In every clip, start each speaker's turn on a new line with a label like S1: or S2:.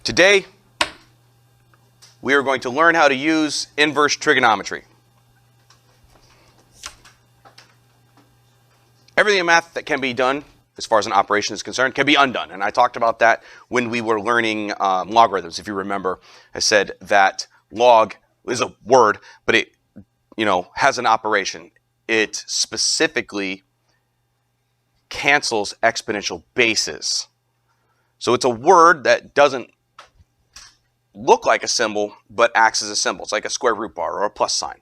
S1: Today, we are going to learn how to use inverse trigonometry. Everything in math that can be done, as far as an operation is concerned, can be undone. And I talked about that when we were learning logarithms. If you remember, I said that log is a word, but it, has an operation. It specifically cancels exponential bases. So it's a word that doesn't look like a symbol, but acts as a symbol. It's like a square root bar or a plus sign.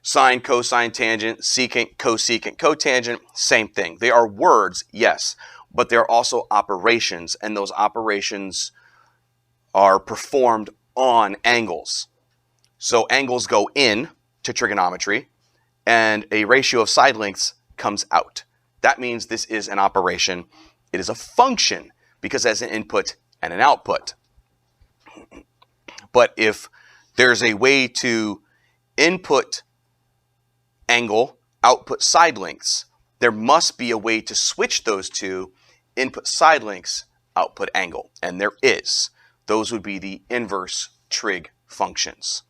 S1: Sine, cosine, tangent, secant, cosecant, cotangent, same thing. They are words, yes, but they're also operations, and those operations are performed on angles. So angles go in to trigonometry, and a ratio of side lengths comes out. That means this is an operation. It is a function because it has an input and an output. But if there's a way to input angle, output side lengths, there must be a way to switch those two, input side lengths, output angle, and there is. Those would be the inverse trig functions.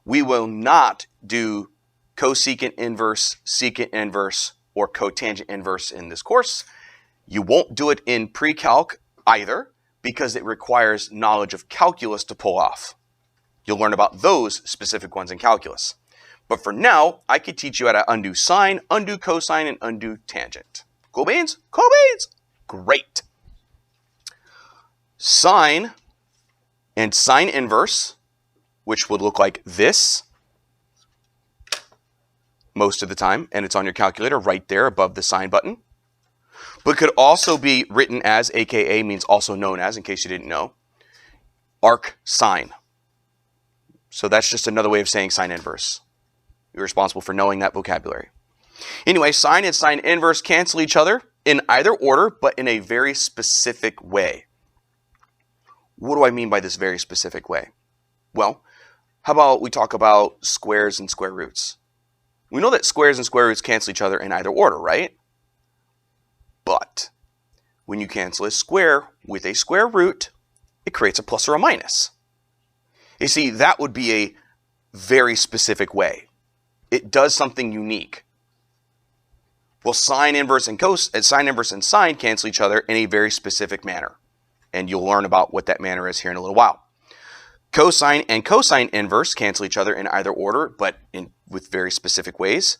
S1: We will not do cosecant inverse, secant inverse, or cotangent inverse in this course. You won't do it in pre-calc either because it requires knowledge of calculus to pull off. You'll learn about those specific ones in calculus. But for now, I could teach you how to undo sine, undo cosine, and undo tangent. Cool beans? Cool beans! Great. Sine and sine inverse, which would look like this most of the time, and it's on your calculator right there above the sine button. But could also be written as, aka means also known as, in case you didn't know, arc sine. So that's just another way of saying sine inverse. You're responsible for knowing that vocabulary. Anyway, sine and sine inverse cancel each other in either order, but in a very specific way. What do I mean by this very specific way? Well, how about we talk about squares and square roots? We know that squares and square roots cancel each other in either order, right? But when you cancel a square with a square root, it creates a plus or a minus. You see, that would be a very specific way. It does something unique. Well, sine inverse and sine cancel each other in a very specific manner. And you'll learn about what that manner is here in a little while. Cosine and cosine inverse cancel each other in either order, but with very specific ways.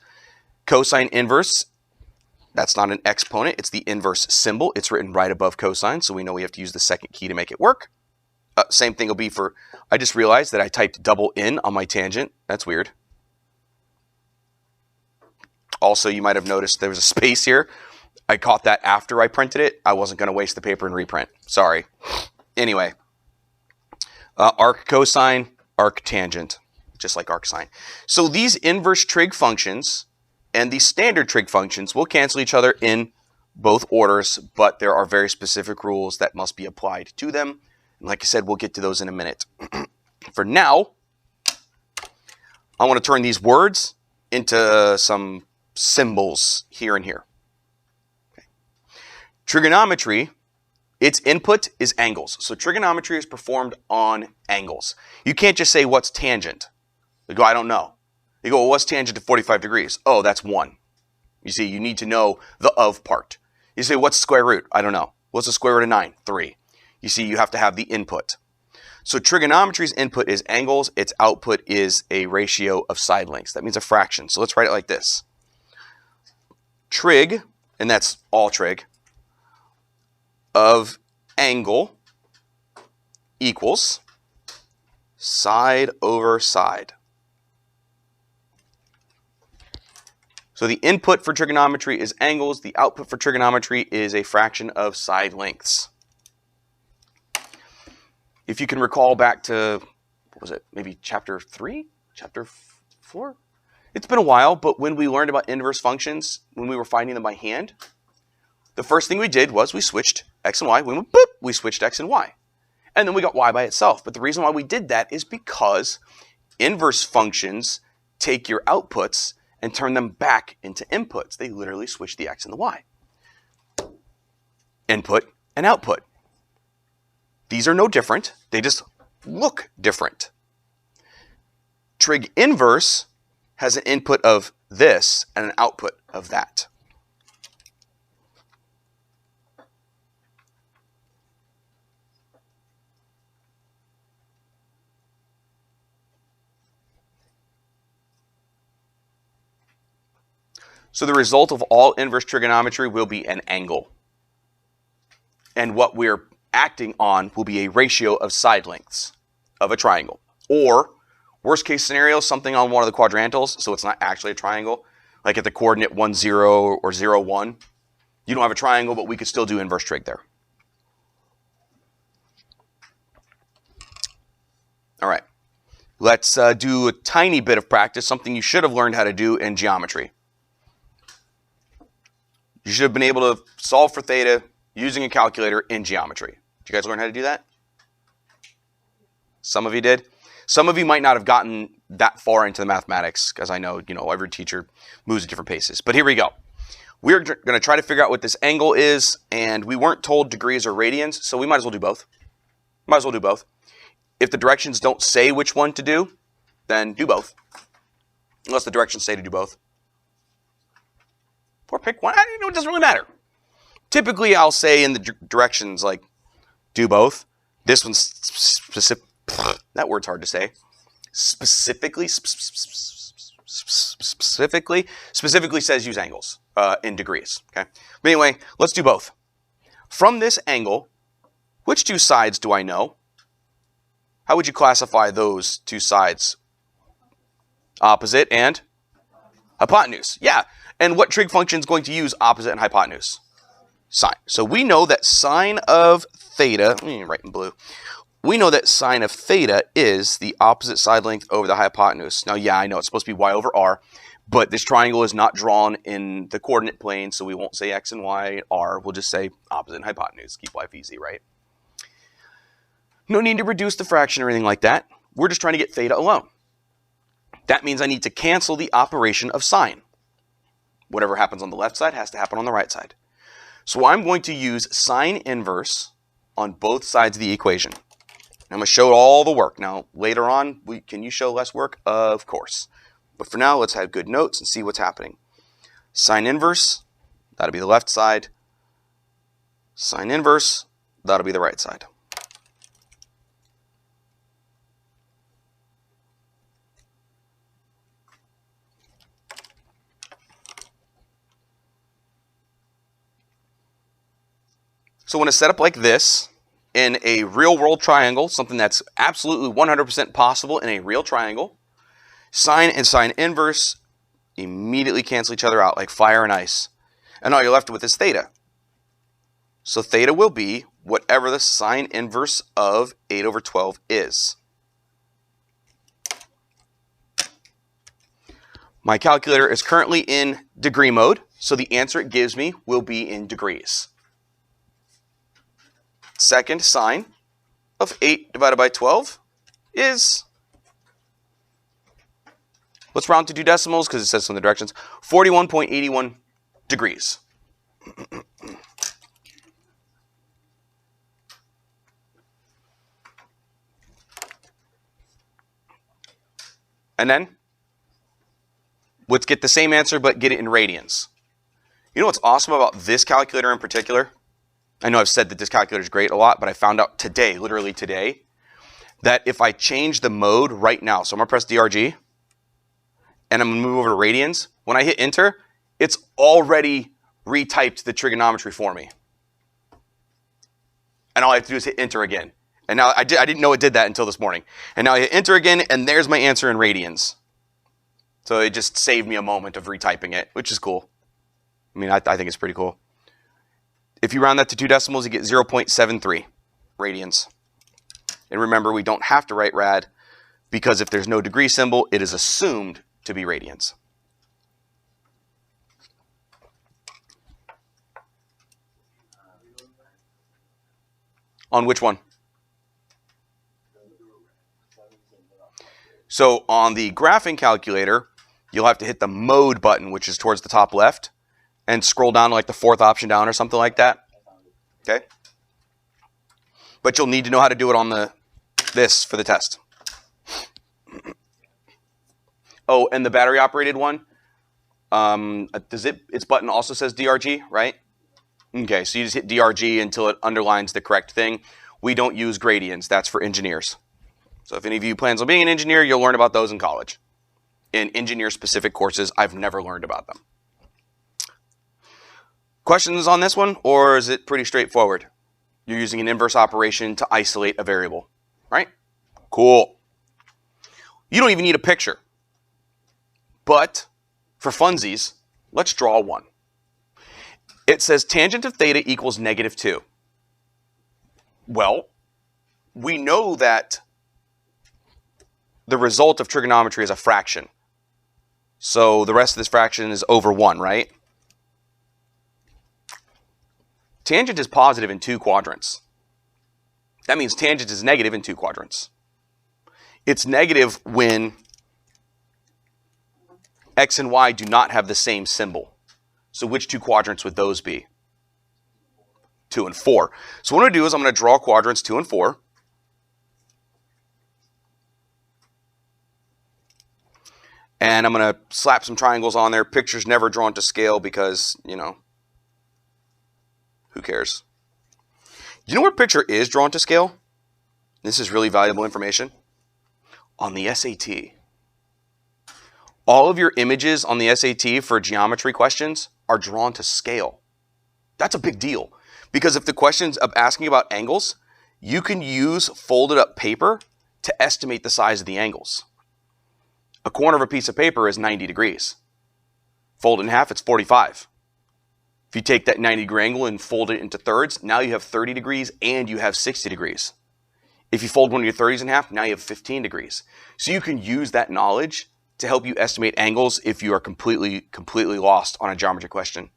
S1: Cosine inverse, that's not an exponent, it's the inverse symbol. It's written right above cosine, so we know we have to use the second key to make it work. Same thing will be for, I just realized that I typed double in on my tangent. That's weird. Also, you might have noticed there was a space here. I caught that after I printed it. I wasn't going to waste the paper and reprint. Sorry. Anyway, arc cosine, arc tangent, just like arc sine. So these inverse trig functions and these standard trig functions will cancel each other in both orders, but there are very specific rules that must be applied to them. And like I said, we'll get to those in a minute. For now, I want to turn these words into some symbols here and here. Okay. Trigonometry, its input is angles. So trigonometry is performed on angles. You can't just say, what's tangent? You go, I don't know. You go, well, what's tangent to 45 degrees? Oh, that's 1. You see, you need to know the of part. You say, what's square root? I don't know. What's the square root of 9? 3. You see, you have to have the input. So trigonometry's input is angles. Its output is a ratio of side lengths. That means a fraction. So let's write it like this. Trig, and that's all trig, of angle equals side over side. So the input for trigonometry is angles. The output for trigonometry is a fraction of side lengths. If you can recall back to, what was it, maybe chapter 3? Chapter 4? It's been a while, but when we learned about inverse functions, when we were finding them by hand, the first thing we did was we switched x and y. We went boop, we switched x and y. And then we got y by itself. But the reason why we did that is because inverse functions take your outputs and turn them back into inputs. They literally switch the x and the y. Input and output. These are no different. They just look different. Trig inverse has an input of this and an output of that. So the result of all inverse trigonometry will be an angle. And what we're acting on will be a ratio of side lengths of a triangle. Or, worst case scenario, something on one of the quadrantals, so it's not actually a triangle, like at the coordinate 1, 0 or 0, 1. You don't have a triangle, but we could still do inverse trig there. All right, let's do a tiny bit of practice, something you should have learned how to do in geometry. You should have been able to solve for theta using a calculator in geometry. Did you guys learn how to do that? Some of you did. Some of you might not have gotten that far into the mathematics, because I know, every teacher moves at different paces. But here we go. We're going to try to figure out what this angle is, and we weren't told degrees or radians, so we might as well do both. Might as well do both. If the directions don't say which one to do, then do both. Unless the directions say to do both. Or pick one. It doesn't really matter. Typically, I'll say in the directions, like, do both. This one's specific. That word's hard to say. Specifically says use angles in degrees. Okay. But anyway, let's do both. From this angle, which two sides do I know? How would you classify those two sides? Opposite and hypotenuse. Yeah. And what trig function is going to use opposite and hypotenuse? Sine. So we know that sine of theta, let me write in blue. We know that sine of theta is the opposite side length over the hypotenuse. Now, yeah, I know it's supposed to be y over r, but this triangle is not drawn in the coordinate plane, so we won't say x and y, r. We'll just say opposite and hypotenuse. Keep life easy, right? No need to reduce the fraction or anything like that. We're just trying to get theta alone. That means I need to cancel the operation of sine. Whatever happens on the left side has to happen on the right side. So I'm going to use sine inverse on both sides of the equation. I'm going to show all the work. Now, later on, can you show less work? Of course. But for now, let's have good notes and see what's happening. Sine inverse, that'll be the left side. Sine inverse, that'll be the right side. So when it's set up like this, in a real-world triangle, something that's absolutely 100% possible in a real triangle, sine and sine inverse immediately cancel each other out like fire and ice. And all you're left with is theta. So theta will be whatever the sine inverse of 8 over 12 is. My calculator is currently in degree mode, so the answer it gives me will be in degrees. Second sine of 8 divided by 12 is, let's round to 2 decimals because it says so in the directions, 41.81 degrees. And then, let's get the same answer but get it in radians. You know what's awesome about this calculator in particular? I know I've said that this calculator is great a lot, but I found out today, literally today, that if I change the mode right now, so I'm going to press DRG, and I'm going to move over to radians, when I hit enter, it's already retyped the trigonometry for me. And all I have to do is hit enter again. And now I didn't know it did that until this morning. And now I hit enter again, and there's my answer in radians. So it just saved me a moment of retyping it, which is cool. I mean, I think it's pretty cool. If you round that to 2 decimals, you get 0.73 radians. And remember, we don't have to write rad because if there's no degree symbol, it is assumed to be radians. On which one? So on the graphing calculator, you'll have to hit the mode button, which is towards the top left, and scroll down to like the 4th option down or something like that. Okay? but you'll need to know how to do it on this for the test. Oh, and the battery operated one, its button also says DRG, right? Okay, so you just hit DRG until it underlines the correct thing. We don't use gradients. That's for engineers. So if any of you plans on being an engineer, you'll learn about those in college. In engineer-specific courses, I've never learned about them. Questions on this one, or is it pretty straightforward? You're using an inverse operation to isolate a variable, right? Cool. You don't even need a picture. But for funsies, let's draw one. It says tangent of theta equals -2. Well, we know that the result of trigonometry is a fraction. So the rest of this fraction is over 1, right? Tangent is positive in 2 quadrants. That means tangent is negative in 2 quadrants. It's negative when x and y do not have the same symbol. So which 2 quadrants would those be? 2 and 4. So what I'm going to do is I'm going to draw quadrants 2 and 4. And I'm going to slap some triangles on there. Picture's never drawn to scale because, you know, who cares? You know where picture is drawn to scale? This is really valuable information. On the SAT. All of your images on the SAT for geometry questions are drawn to scale. That's a big deal. Because if the question's asking about angles, you can use folded up paper to estimate the size of the angles. A corner of a piece of paper is 90 degrees. Fold it in half, it's 45. If you take that 90-degree angle and fold it into thirds, now you have 30 degrees and you have 60 degrees. If you fold one of your 30s in half, now you have 15 degrees. So you can use that knowledge to help you estimate angles if you are completely lost on a geometry question.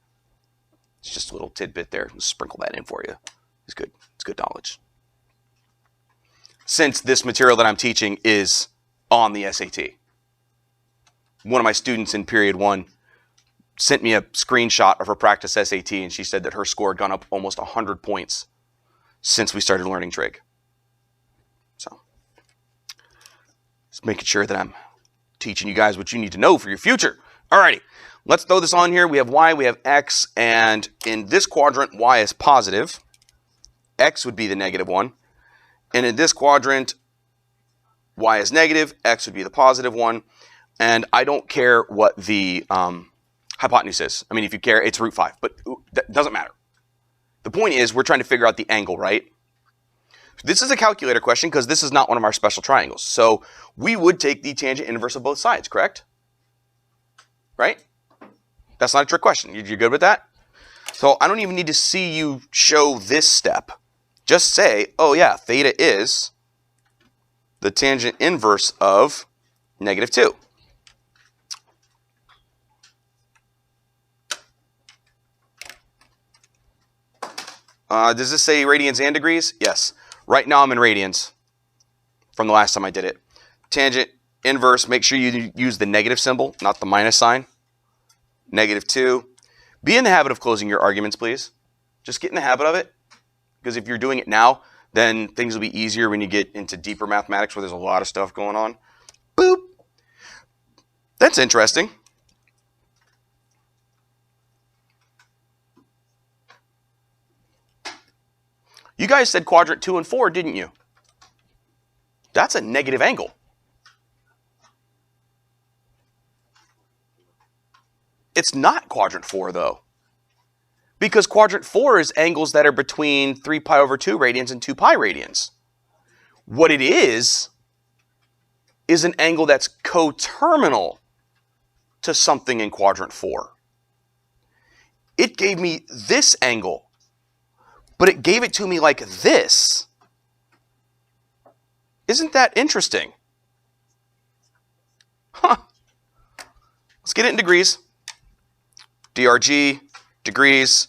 S1: It's just a little tidbit there. I'll sprinkle that in for you. It's good. It's good knowledge. Since this material that I'm teaching is on the SAT. One of my students in period 1 sent me a screenshot of her practice SAT, and she said that her score had gone up almost 100 points since we started learning trig. So, just making sure that I'm teaching you guys what you need to know for your future. Alrighty, let's throw this on here. We have y, we have x, and in this quadrant, y is positive. X would be the -1. And in this quadrant, y is negative, x would be the positive one. And I don't care what the hypotenuse is. I mean, if you care, it's √5, but that doesn't matter. The point is, we're trying to figure out the angle, right? This is a calculator question because this is not one of our special triangles. So we would take the tangent inverse of both sides, correct? Right? That's not a trick question. You're good with that? So I don't even need to see you show this step. Just say, oh yeah, theta is the tangent inverse of -2. Does this say radians and degrees? Yes. Right now I'm in radians from the last time I did it. Tangent inverse, make sure you use the negative symbol, not the minus sign. -2. Be in the habit of closing your arguments, please. Just get in the habit of it. Because if you're doing it now, then things will be easier when you get into deeper mathematics where there's a lot of stuff going on. Boop. That's interesting. You guys said quadrant 2 and 4, didn't you? That's a negative angle. It's not quadrant 4, though. Because quadrant 4 is angles that are between 3 pi over 2 radians and 2 pi radians. What it is an angle that's coterminal to something in quadrant 4. It gave me this angle, but it gave it to me like this. Isn't that interesting? Huh. Let's get it in degrees. DRG, degrees,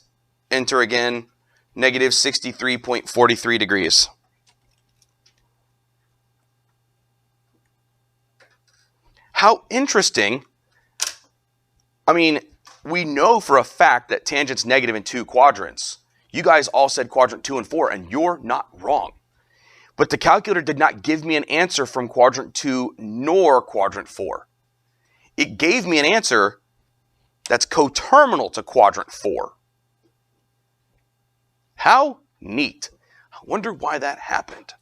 S1: enter again, -63.43 degrees. How interesting. I mean, we know for a fact that tangent's negative in 2 quadrants. You guys all said quadrant 2 and 4, and you're not wrong. But the calculator did not give me an answer from quadrant 2 nor quadrant 4. It gave me an answer that's coterminal to quadrant 4. How neat. I wonder why that happened.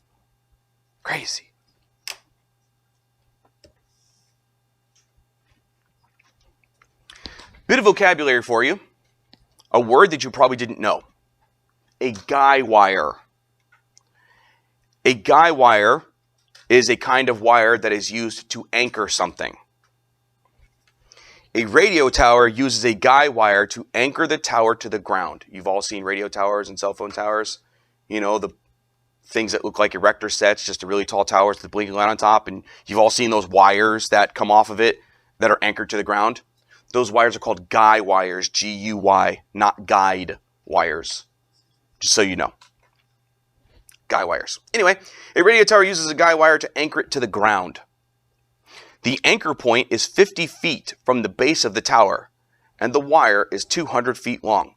S1: Crazy. Bit of vocabulary for you. A word that you probably didn't know. A guy wire. A guy wire is a kind of wire that is used to anchor something. A radio tower uses a guy wire to anchor the tower to the ground. You've all seen radio towers and cell phone towers. You know, the things that look like erector sets, just a really tall tower with the blinking light on top. And you've all seen those wires that come off of it that are anchored to the ground. Those wires are called guy wires, G-U-Y, not guide wires. Just so you know. Guy wires. Anyway, a radio tower uses a guy wire to anchor it to the ground. The anchor point is 50 feet from the base of the tower, and the wire is 200 feet long.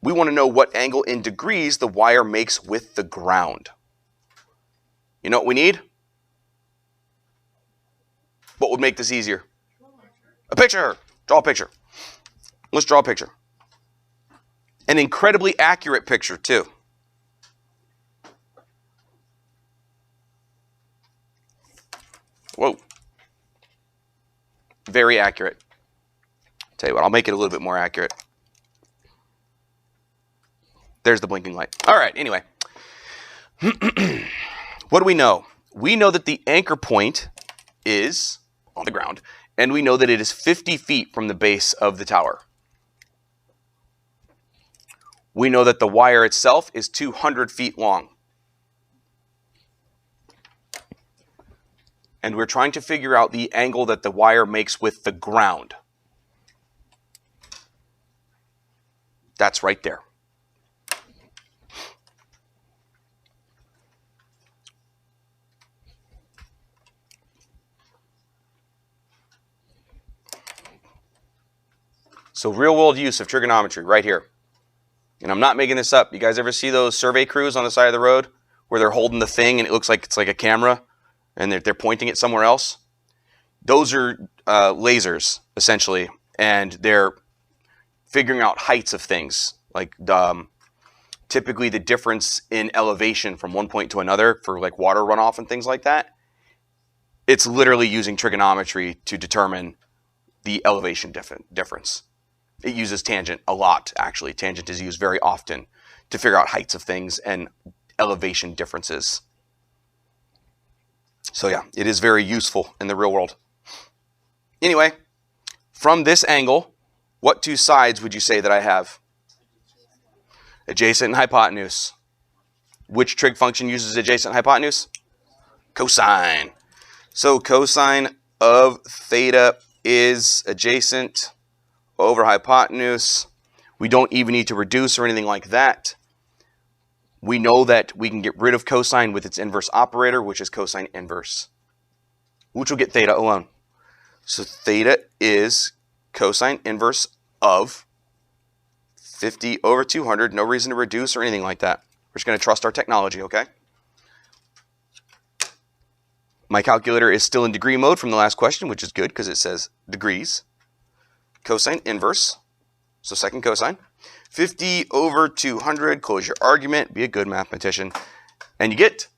S1: We want to know what angle in degrees the wire makes with the ground. You know what we need? What would make this easier? A picture. Draw a picture. Let's draw a picture. An incredibly accurate picture, too. Whoa. Very accurate. Tell you what, I'll make it a little bit more accurate. There's the blinking light. All right, anyway. What do we know? We know that the anchor point is on the ground, and we know that it is 50 feet from the base of the tower. We know that the wire itself is 200 feet long. And we're trying to figure out the angle that the wire makes with the ground. That's right there. So real-world use of trigonometry right here. And I'm not making this up. You guys ever see those survey crews on the side of the road where they're holding the thing and it looks like it's like a camera and they're pointing it somewhere else? Those are lasers, essentially, and they're figuring out heights of things, like typically the difference in elevation from one point to another for like water runoff and things like that. It's literally using trigonometry to determine the elevation difference. It uses tangent a lot, actually. Tangent is used very often to figure out heights of things and elevation differences. So yeah, it is very useful in the real world. Anyway, from this angle, what two sides would you say that I have? Adjacent and hypotenuse. Which trig function uses adjacent and hypotenuse? Cosine. So cosine of theta is adjacent over hypotenuse. We don't even need to reduce or anything like that. We know that we can get rid of cosine with its inverse operator, which is cosine inverse, which will get theta alone. So theta is cosine inverse of 50 over 200. No reason to reduce or anything like that. We're just going to trust our technology, okay? My calculator is still in degree mode from the last question, which is good because it says degrees. Cosine inverse, so second cosine. 50 over 200, close your argument, be a good mathematician. And you get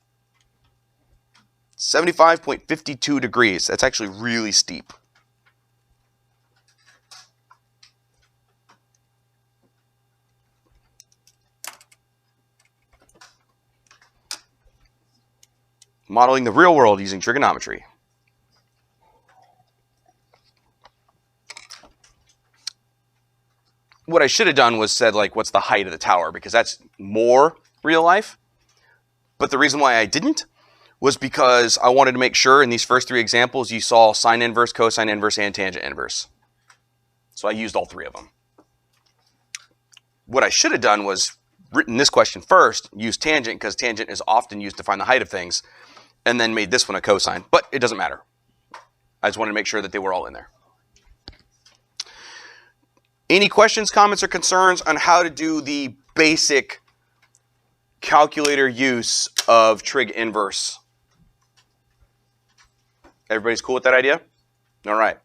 S1: 75.52 degrees. That's actually really steep. Modeling the real world using trigonometry. What I should have done was said, like, what's the height of the tower? Because that's more real life. But the reason why I didn't was because I wanted to make sure in these first three examples you saw sine inverse, cosine inverse, and tangent inverse. So I used all three of them. What I should have done was written this question first, used tangent, because tangent is often used to find the height of things, and then made this one a cosine. But it doesn't matter. I just wanted to make sure that they were all in there. Any questions, comments, or concerns on how to do the basic calculator use of trig inverse. Everybody's cool with that idea? All right.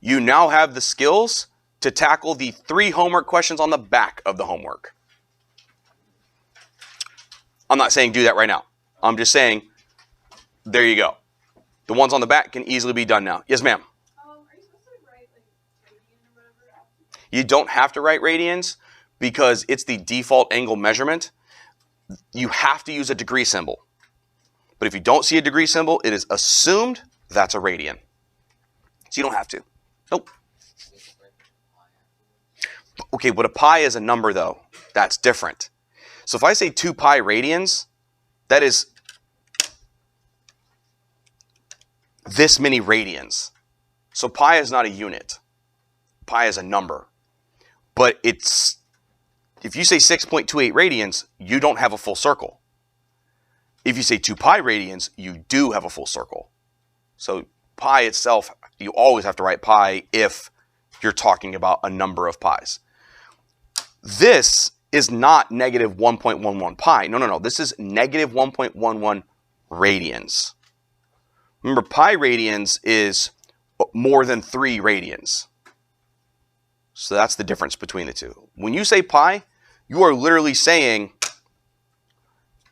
S1: You now have the skills to tackle the 3 homework questions on the back of the homework. I'm not saying do that right now. I'm just saying, there you go. The ones on the back can easily be done now. Yes, ma'am?
S2: Are you supposed to write like radian or whatever after?
S1: You don't have to write radians because it's the default angle measurement. You have to use a degree symbol. But if you don't see a degree symbol, it is assumed that's a radian. So you don't have to. Nope. Okay, but a pi is a number though. That's different. So if I say 2 pi radians, that is this many radians. So pi is not a unit. Pi is a number. But it's, if you say 6.28 radians, you don't have a full circle. If you say 2 pi radians, you do have a full circle. So pi itself, you always have to write pi if you're talking about a number of pi's. This is not negative 1.11 pi. No. This is negative 1.11 radians. Remember, pi radians is more than 3 radians. So that's the difference between the two. When you say pi, you are literally saying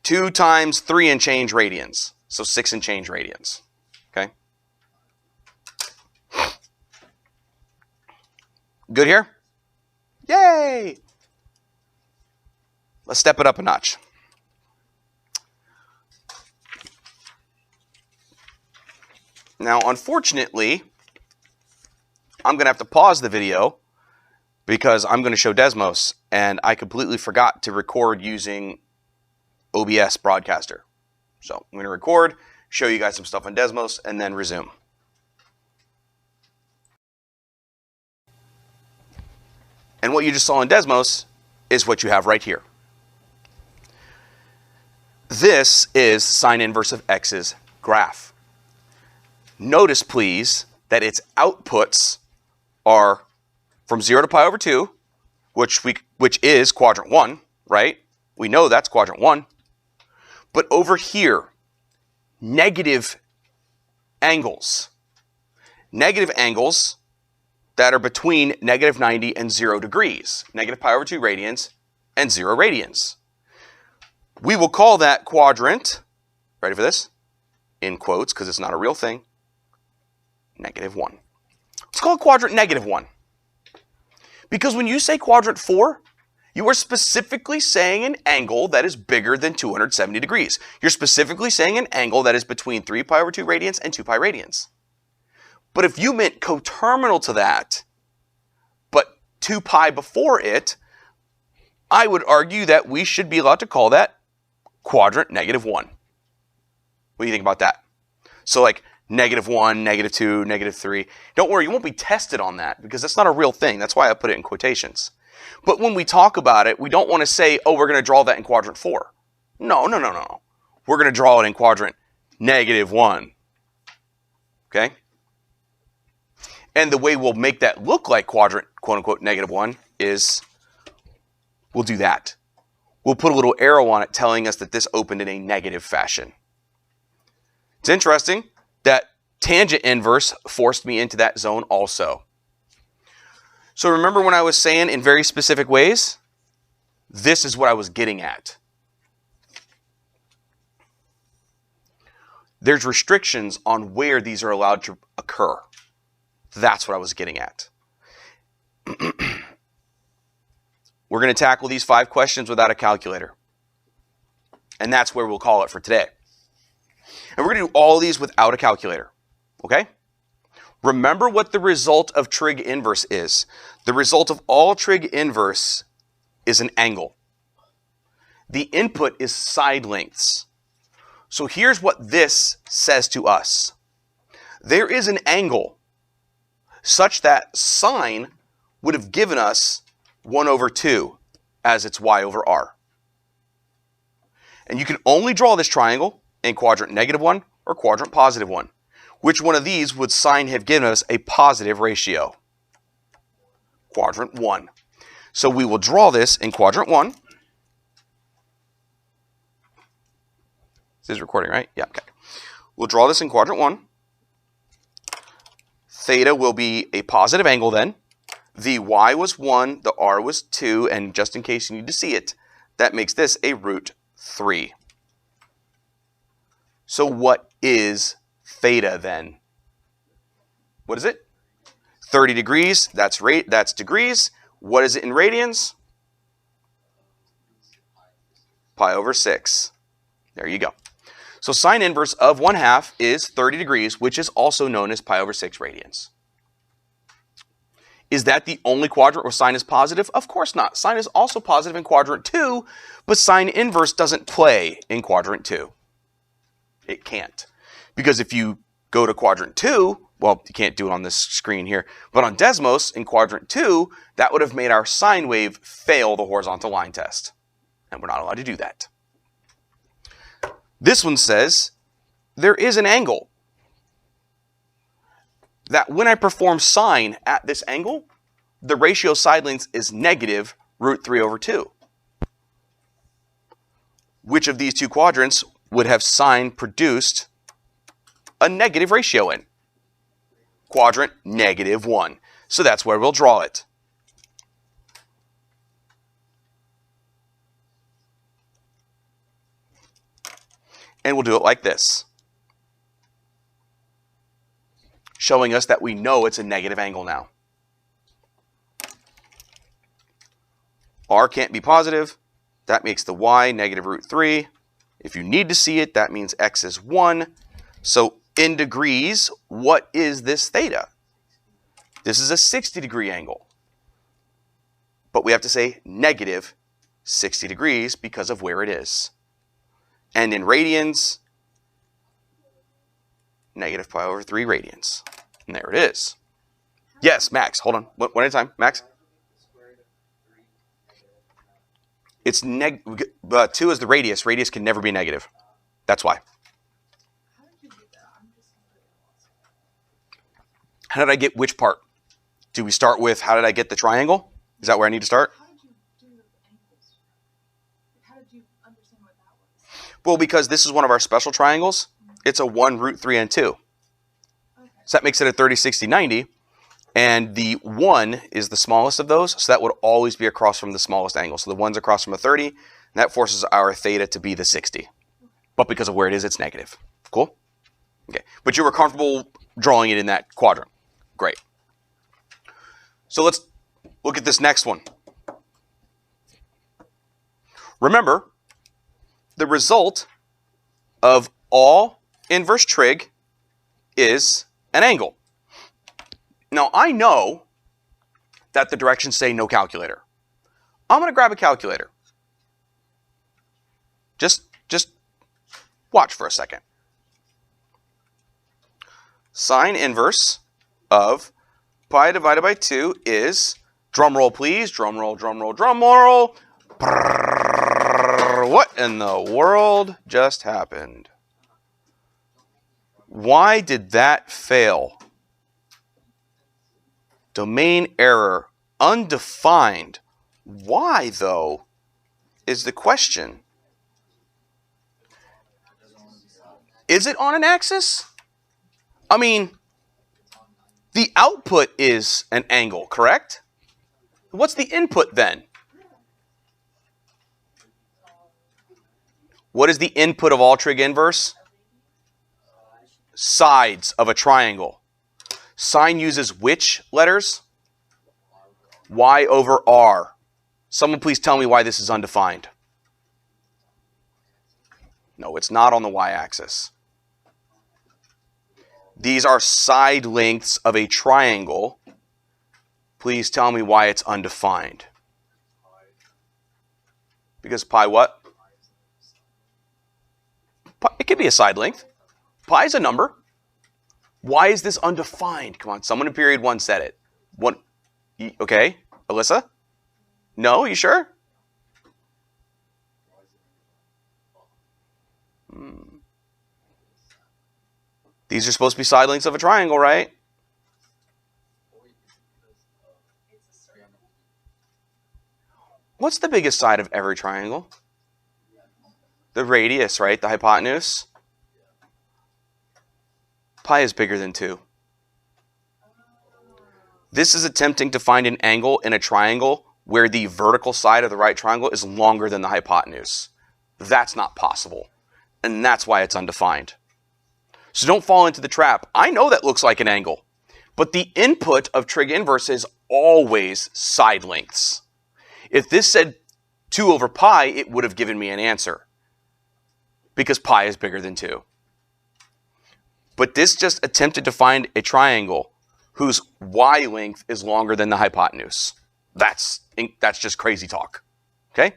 S1: 2 times 3 and change radians. So 6 and change radians. Okay? Good here? Yay! Let's step it up a notch. Now, unfortunately, I'm going to have to pause the video because I'm going to show Desmos, and I completely forgot to record using OBS Broadcaster. So I'm going to record, show you guys some stuff on Desmos, and then resume. And what you just saw in Desmos is what you have right here. This is sine inverse of x's graph. Notice, please, that its outputs are from 0 to pi over 2, which is quadrant 1, right? We know that's quadrant 1. But over here, negative angles. Negative angles that are between negative 90 and 0 degrees. Negative pi over 2 radians and 0 radians. We will call that quadrant, ready for this? In quotes, because it's not a real thing, negative 1. Let's call it quadrant negative 1. Because when you say quadrant 4, you are specifically saying an angle that is bigger than 270 degrees. You're specifically saying an angle that is between 3 pi over 2 radians and 2 pi radians. But if you meant coterminal to that, but 2 pi before it, I would argue that we should be allowed to call that quadrant negative 1. What do you think about that? So like negative 1, negative 2, negative 3. Don't worry, you won't be tested on that because that's not a real thing. That's why I put it in quotations. But when we talk about it, we don't want to say, oh, we're going to draw that in quadrant 4. No. We're going to draw it in quadrant negative 1. Okay? And the way we'll make that look like quadrant, quote unquote, negative 1 is we'll do that. We'll put a little arrow on it telling us that this opened in a negative fashion. It's interesting that tangent inverse forced me into that zone also. So remember when I was saying in very specific ways? This is what I was getting at. There's restrictions on where these are allowed to occur. That's what I was getting at. We're going to tackle these 5 questions without a calculator. And that's where we'll call it for today. And we're going to do all of these without a calculator. Okay? Remember what the result of trig inverse is. The result of all trig inverse is an angle. The input is side lengths. So here's what this says to us. There is an angle such that sine would have given us 1 over 2 as its y over r. And you can only draw this triangle in quadrant negative 1 or quadrant positive 1. Which one of these would sine have given us a positive ratio? Quadrant 1. So we will draw this in quadrant 1. This is recording, right? Yeah, okay. We'll draw this in quadrant 1. Theta will be a positive angle then. The y was 1, the r was 2, and just in case you need to see it, that makes this a root 3. So what is theta then? What is it? 30 degrees, that's degrees. What is it in radians? Pi over 6. There you go. So sine inverse of 1/2 is 30 degrees, which is also known as pi over 6 radians. Is that the only quadrant where sine is positive? Of course not. Sine is also positive in quadrant 2, but sine inverse doesn't play in quadrant 2. It can't. Because if you go to quadrant 2, well, you can't do it on this screen here, but on Desmos in quadrant 2, that would have made our sine wave fail the horizontal line test. And we're not allowed to do that. This one says there is an angle that when I perform sine at this angle, the ratio of side lengths is negative root 3 over 2. Which of these two quadrants would have sine produced a negative ratio in? Quadrant -1. So that's where we'll draw it. And we'll do it like this, showing us that we know it's a negative angle now. R can't be positive. That makes the y negative root 3. If you need to see it, that means x is 1. So in degrees, what is this theta? This is a 60-degree angle. But we have to say negative 60 degrees because of where it is. And in radians, negative pi over 3 radians. And there it is. Yes, Max, hold on. One at a time. Max? It's 2 is the radius. Radius can never be negative. That's why.
S2: How did you do that? I'm just completely lost.
S1: How did I get which part? Do we start with how did I get the triangle? Is that where I need to start?
S2: How did you do the angles? How did you understand what that was?
S1: Well, because this is one of our special triangles. It's a 1, root 3, and 2.
S2: Okay.
S1: So that makes it a 30, 60, 90. And the 1 is the smallest of those. So that would always be across from the smallest angle. So the 1's across from a 30. And that forces our theta to be the 60. But because of where it is, it's negative. Cool? Okay. But you were comfortable drawing it in that quadrant. Great. So let's look at this next one. Remember, the result of all inverse trig is an angle. Now, I know that the directions say no calculator. I'm going to grab a calculator. Just watch for a second. Sine inverse of pi divided by 2 is, drum roll please, drum roll, drum roll, drum roll. What in the world just happened? Why did that fail? Domain error, undefined. Why, though, is the question. Is it on an axis? I mean, the output is an angle, correct? What's the input then? What is the input of all trig inverse? Sides of a triangle. Sine uses which letters? Y over R. Someone please tell me why this is undefined. No, it's not on the y-axis. These are side lengths of a triangle. Please tell me why it's undefined. Because pi what? It could be a side length. Pi is a number. Why is this undefined? Come on, someone in period 1 said it. One, okay, Alyssa? No, you sure? These are supposed to be side lengths of a triangle, right? What's the biggest side of every triangle? The radius, right? The hypotenuse. Pi is bigger than 2. This is attempting to find an angle in a triangle where the vertical side of the right triangle is longer than the hypotenuse. That's not possible. And that's why it's undefined. So don't fall into the trap. I know that looks like an angle, but the input of trig inverse is always side lengths. If this said 2 over pi, it would have given me an answer because pi is bigger than 2. But this just attempted to find a triangle whose y length is longer than the hypotenuse. That's just crazy talk. Okay?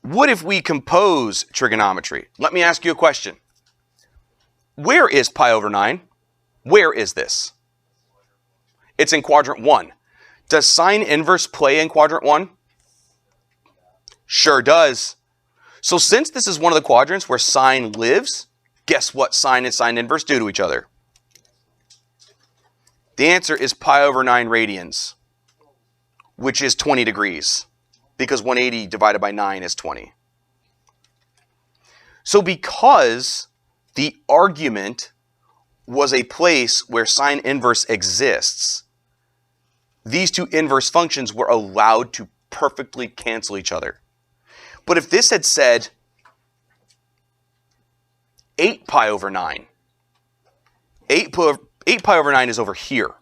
S1: What if we compose trigonometry? Let me ask you a question. Where is pi over 9? Where is this? It's in quadrant 1. Does sine inverse play in quadrant 1? Sure does. So since this is one of the quadrants where sine lives, guess what sine and sine inverse do to each other? The answer is pi over 9 radians, which is 20 degrees, because 180 divided by 9 is 20. So because the argument was a place where sine inverse exists, these two inverse functions were allowed to perfectly cancel each other. But if this had said 8 pi over 9, 8 pi over 9 is over here.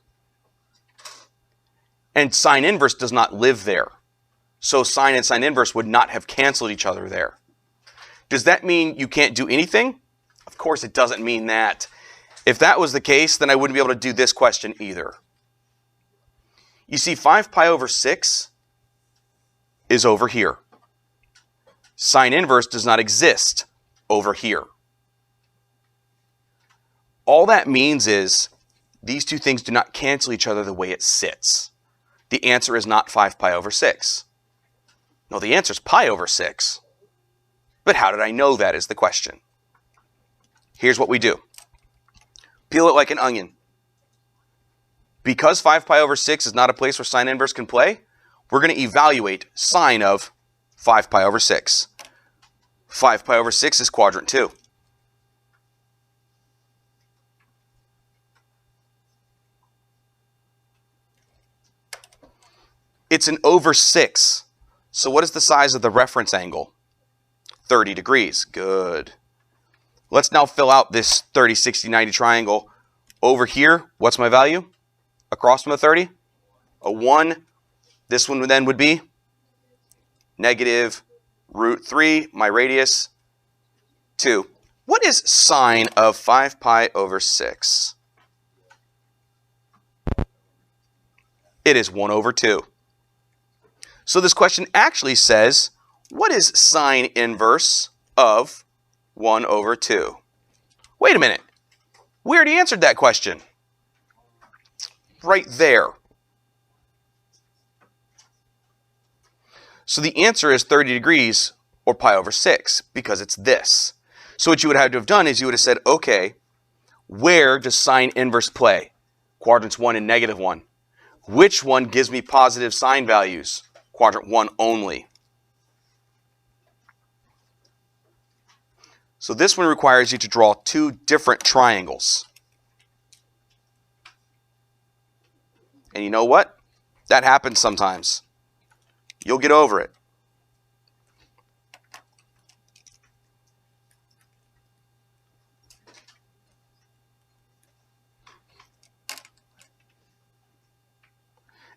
S1: And sine inverse does not live there. So sine and sine inverse would not have canceled each other there. Does that mean you can't do anything? Of course it doesn't mean that. If that was the case, then I wouldn't be able to do this question either. You see, 5 pi over 6 is over here. Sine inverse does not exist over here. All that means is these two things do not cancel each other the way it sits. The answer is not 5 pi over 6. No, the answer is pi over 6. But how did I know that is the question. Here's what we do. Peel it like an onion. Because 5 pi over 6 is not a place where sine inverse can play, we're going to evaluate sine of 5 pi over 6. 5 pi over 6 is quadrant 2. It's an over 6. So what is the size of the reference angle? 30 degrees. Good. Let's now fill out this 30, 60, 90 triangle. Over here, what's my value? Across from the 30? A 1. This one then would be negative root 3, my radius, 2. What is sine of 5 pi over 6? It is 1 over 2. So this question actually says, what is sine inverse of 1 over 2? Wait a minute. We already answered that question. Right there. So the answer is 30 degrees or pi over 6 because it's this. So what you would have to have done is you would have said, okay, where does sine inverse play? Quadrants 1 and negative 1. Which one gives me positive sine values? Quadrant 1 only. So this one requires you to draw two different triangles. And you know what? That happens sometimes. You'll get over it.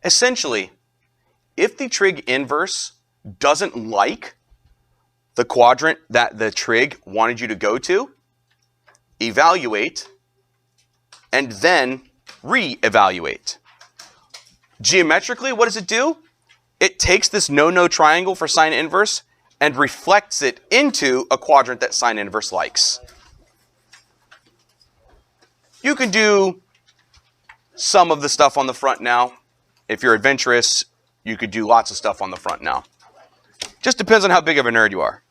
S1: Essentially, if the trig inverse doesn't like the quadrant that the trig wanted you to go to, evaluate, and then re-evaluate. Geometrically, what does it do? It takes this no-no triangle for sine inverse and reflects it into a quadrant that sine inverse likes. You can do some of the stuff on the front now. If you're adventurous, you could do lots of stuff on the front now. Just depends on how big of a nerd you are.